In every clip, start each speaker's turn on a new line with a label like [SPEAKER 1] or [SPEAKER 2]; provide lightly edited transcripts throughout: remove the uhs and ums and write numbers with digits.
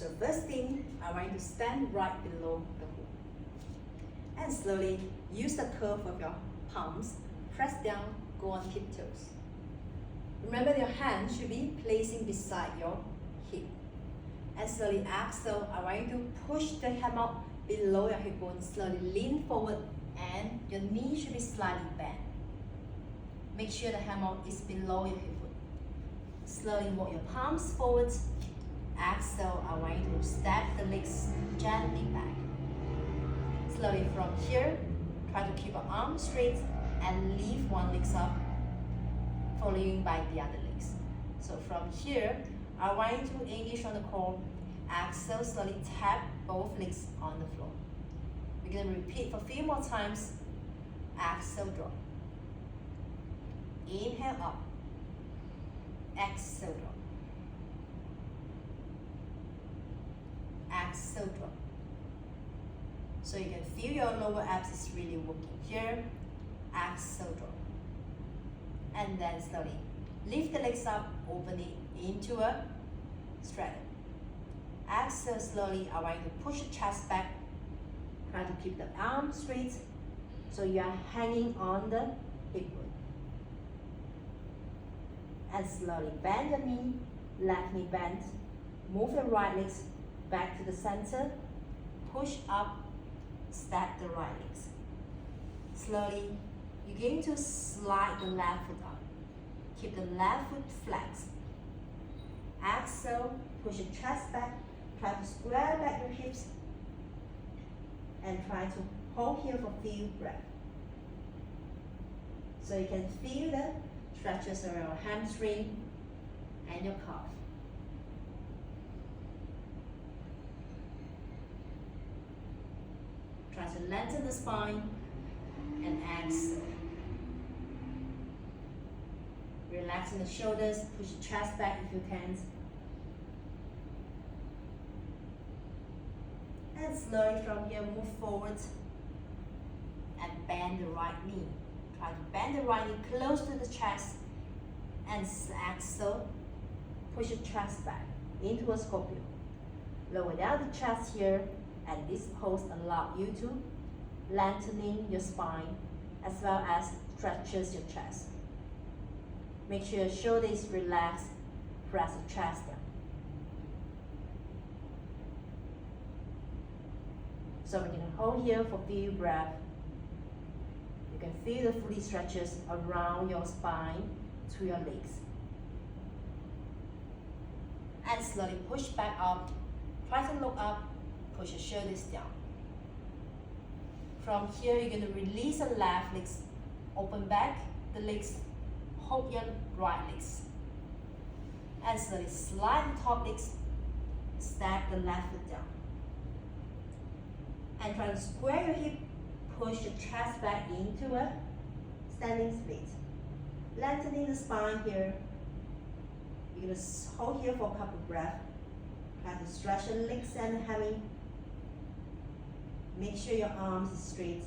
[SPEAKER 1] So first thing, I want you to stand right below the hook. And slowly use the curve of your palms, press down, go on tiptoes. Remember your hand should be placing beside your hip. And slowly exhale, I want you to push the hammock below your hip bone. Slowly lean forward and your knee should be slightly bent. Make sure the hammock is below your hip bone. Slowly walk your palms forward. Exhale, I want you to step the legs gently back. Slowly from here, try to keep your arms straight and lift one leg up, following by the other legs. So from here, I want you to engage on the core. Exhale, slowly tap both legs on the floor. We're going to repeat for a few more times. Exhale, drop. Inhale up. Exhale, drop. Exhale, drop. So you can feel your lower abs is really working here. Exhale, drop. And then slowly lift the legs up, open it into a straddle. Exhale slowly, I want you to push the chest back. Try to keep the arms straight so you are hanging on the hip bone. And slowly bend the knee, left knee bent. Move the right legs back to the center. Push up, step the right legs. Slowly, you're going to slide the left foot up. Keep the left foot flexed. Exhale, push your chest back. Try to square back your hips. And try to hold here for a few breaths. So you can feel the stretches around your hamstring and your calf. Try to lengthen the spine and exhale. Relaxing the shoulders, push the chest back if you can. And slowly from here, move forward and bend the right knee. Try to bend the right knee close to the chest and exhale. Push the chest back into a scorpio. Lower down the chest here, and this pose allows you to lengthening your spine as well as stretches your chest. Make sure your shoulder is relaxed. Press the chest down. So we're going to hold here for a few breaths. You can feel the fully stretches around your spine to your legs. And slowly push back up. Try to look up. Push your shoulders down. From here, you're going to release the left legs. Open back the legs. Hold your right legs. And slowly slide the top legs. Step the left foot down. And try to square your hip. Push the chest back into a standing split. Lengthening the spine here. You're going to hold here for a couple of breaths. Try to stretch your legs and the hammy. Make sure your arms are straight.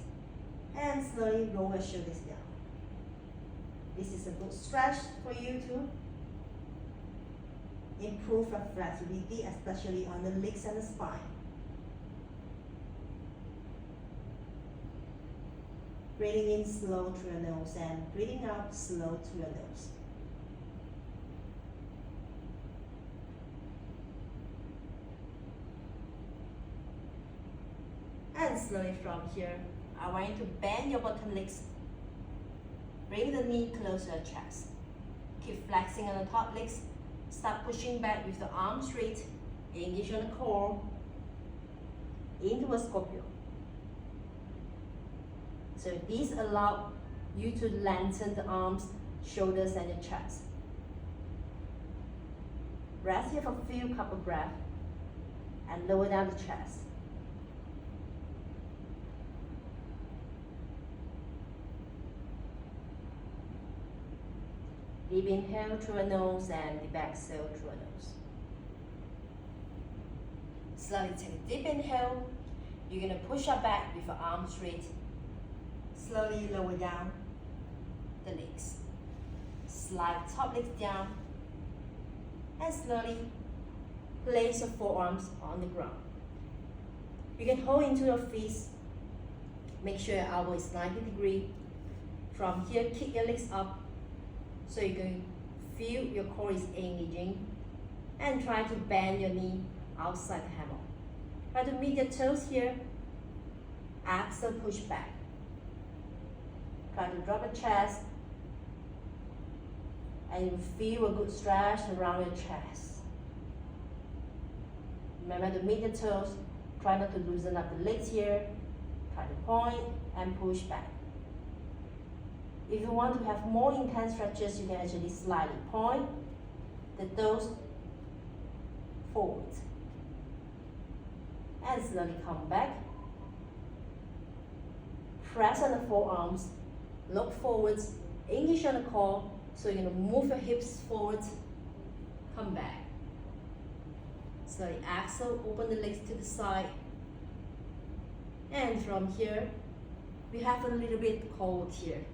[SPEAKER 1] And slowly roll your shoulders down. This is a good stretch for you to improve your flexibility, especially on the legs and the spine. Breathing in slow through your nose and breathing out slow through your nose. And slowly from here, I want you to bend your bottom legs. Bring the knee close to your chest. Keep flexing on the top legs. Start pushing back with the arms straight. Engage on the core. Into a scorpio. So these allow you to lengthen the arms, shoulders, and your chest. Rest here for a few couple breaths and lower down the chest. Deep inhale through a nose and deep exhale through a nose. Slowly take a deep inhale. You're going to push up back with your arms straight. Slowly lower down the legs. Slide top legs down. And slowly
[SPEAKER 2] place your forearms on the ground. You can hold into your fists. Make sure your elbow is 90 degrees. From here, kick your legs up so you can feel your core is engaging, and try to bend your knee outside the hammock. Try to meet your toes here. Exhale, push back. Try to drop your chest, and you feel a good stretch around your chest. Remember to meet your toes. Try not to loosen up the legs here. Try to point and push back. If you want to have more intense stretches, you can actually slightly point the toes forward. And slowly come back. Press on the forearms, look forwards, engage on the core, so you're going to move your hips forward, come back. Slowly exhale, open the legs to the side. And from here, we have a little bit cold here.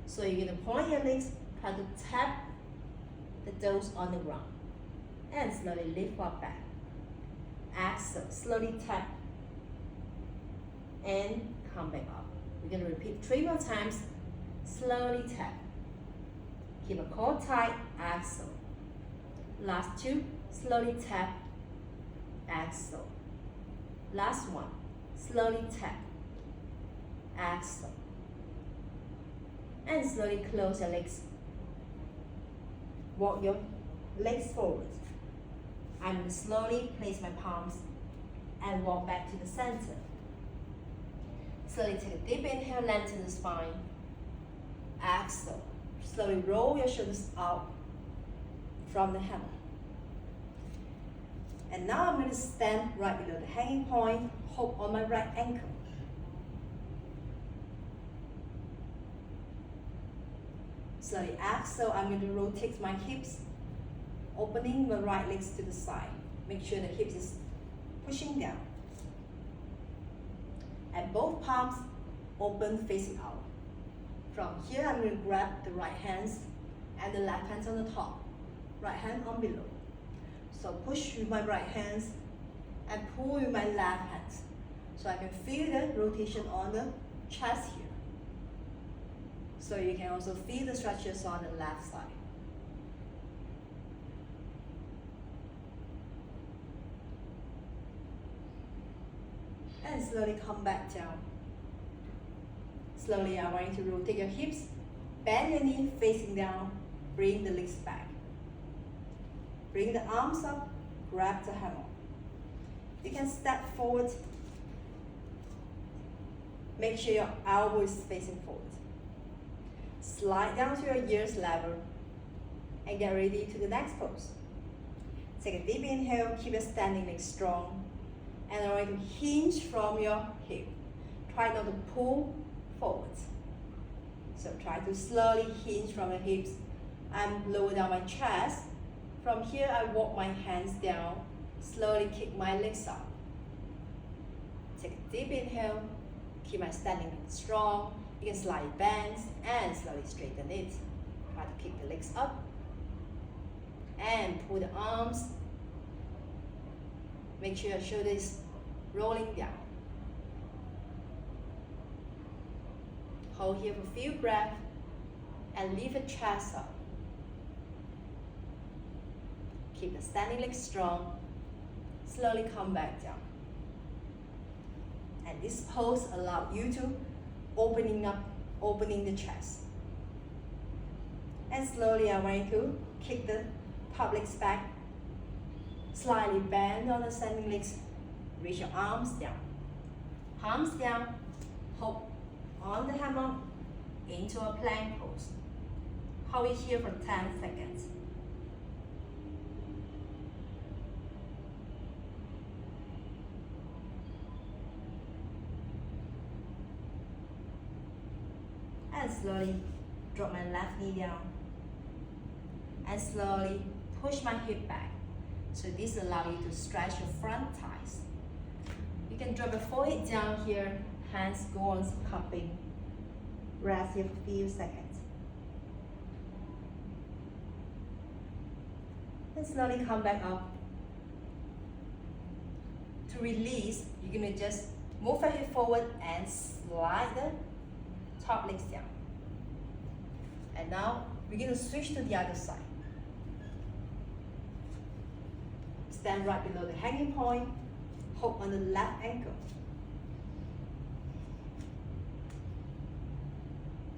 [SPEAKER 2] So you're going to point your legs, try to tap the toes on the ground. And slowly lift up back. Exhale, slowly tap. And come back up. We're going to repeat 3 more times. Slowly tap. Keep a core tight, exhale. Last 2, slowly tap, exhale. Last 1, slowly tap, exhale. And slowly close your legs. Walk your legs forward. I'm going to slowly place my palms and walk back to the center. Slowly take a deep inhale, lengthen the spine. Exhale. Slowly roll your shoulders out from the hammock. And now I'm going to stand right below the hanging point, hold on my right ankle. Slowly exhale, I'm going to rotate my hips, opening my right legs to the side. Make sure the hips is pushing down. And both palms open facing out. From here, I'm going to grab the right hands and the left hands on the top, right hand on below. So push with my right hands and pull with my left hands. So I can feel the rotation on the chest here. So you can also feel the stretches on the left side. And slowly come back down. Slowly, I want you to rotate your hips, bend your knee facing down, bring the legs back. Bring the arms up, grab the hammock. You can step forward. Make sure your elbow is facing forward. Slide down to your ears level and get ready to the next pose. Take a deep inhale, keep your standing legs strong. And I want you to hinge from your hip. Try not to pull forward. So try to slowly hinge from the hips and lower down my chest. From here, I walk my hands down, slowly kick my legs up. Take a deep inhale, keep my standing strong. You can slightly bend and slowly straighten it. Try to kick the legs up and pull the arms. Make sure your shoulder is rolling down. Hold here for a few breaths and lift the chest up. Keep the standing legs strong. Slowly come back down. And this pose allows you to opening the chest. And slowly I want you to kick the top legs back. Slightly bend on the standing legs. Reach your arms down. Palms down. Hold on the hammock into a plank pose. Hold it here for 10 seconds. And slowly drop my left knee down. And slowly push my hip back. So this allows you to stretch your front thighs. You can drop your forehead down here, hands go on cupping. Rest here for a few seconds. And slowly come back up. To release, you're gonna just move your hip forward and slide the top legs down. And now we're gonna switch to the other side. Stand right below the hanging point, hook on the left ankle.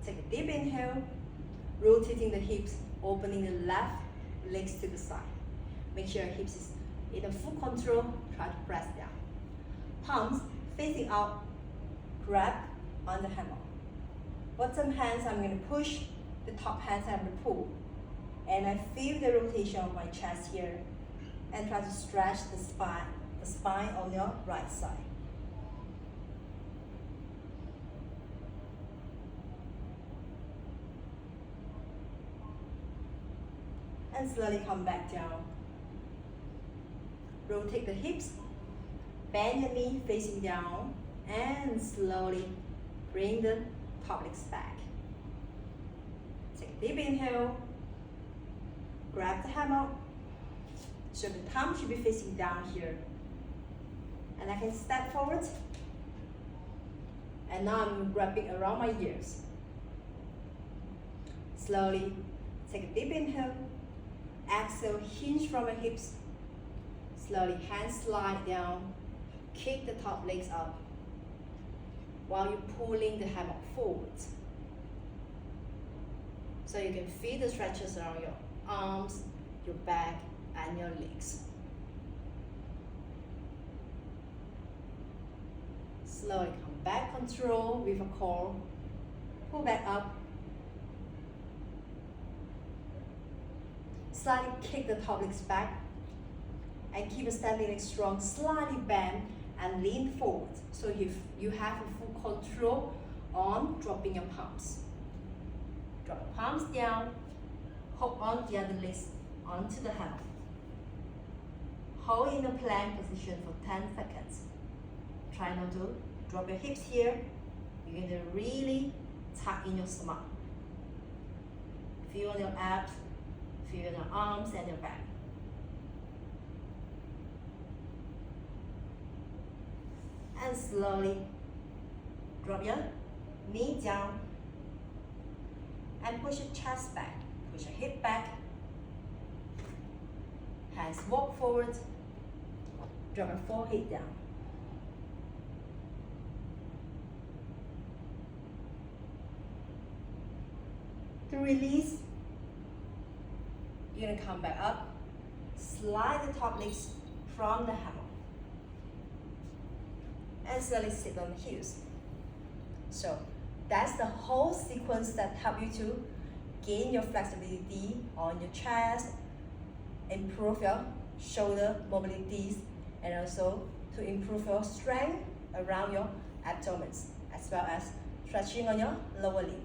[SPEAKER 2] Take a deep inhale, rotating the hips, opening the left legs to the side. Make sure your hips is in a full control, try to press down. Palms facing out, grab on the hammer. Bottom hands, I'm going to push, the top hands I'm going to pull. And I feel the rotation of my chest here. And try to stretch the spine on your right side. And slowly come back down. Rotate the hips, bend your knee facing down, and slowly bring the top legs back. Take a deep inhale, grab the hammer, so the thumb should be facing down here. And I can step forward, and now I'm grabbing around my ears. Slowly take a deep inhale, exhale, hinge from your hips. Slowly hands slide down, kick the top legs up while you're pulling the hammock forward. So you can feel the stretches around your arms, your back, and your legs. Slowly come back, control with a core. Pull back up. Slightly kick the top legs back. And keep the standing leg strong, slightly bend and lean forward. So you have a full control on dropping your palms. Drop the palms down, hook on the other legs onto the hammock. Hold in the plank position for 10 seconds. Try not to drop your hips here. You're going to really tuck in your stomach. Feel your abs, feel your arms and your back. And slowly drop your knee down and push your chest back, push your hip back. Hands walk forward, drop your forehead down. To release, you're gonna come back up, slide the top legs from the hammock, and slowly sit on the heels. So that's the whole sequence that help you to gain your flexibility on your chest, improve your shoulder mobilities, and also to improve your strength around your abdomen, as well as stretching on your lower limb.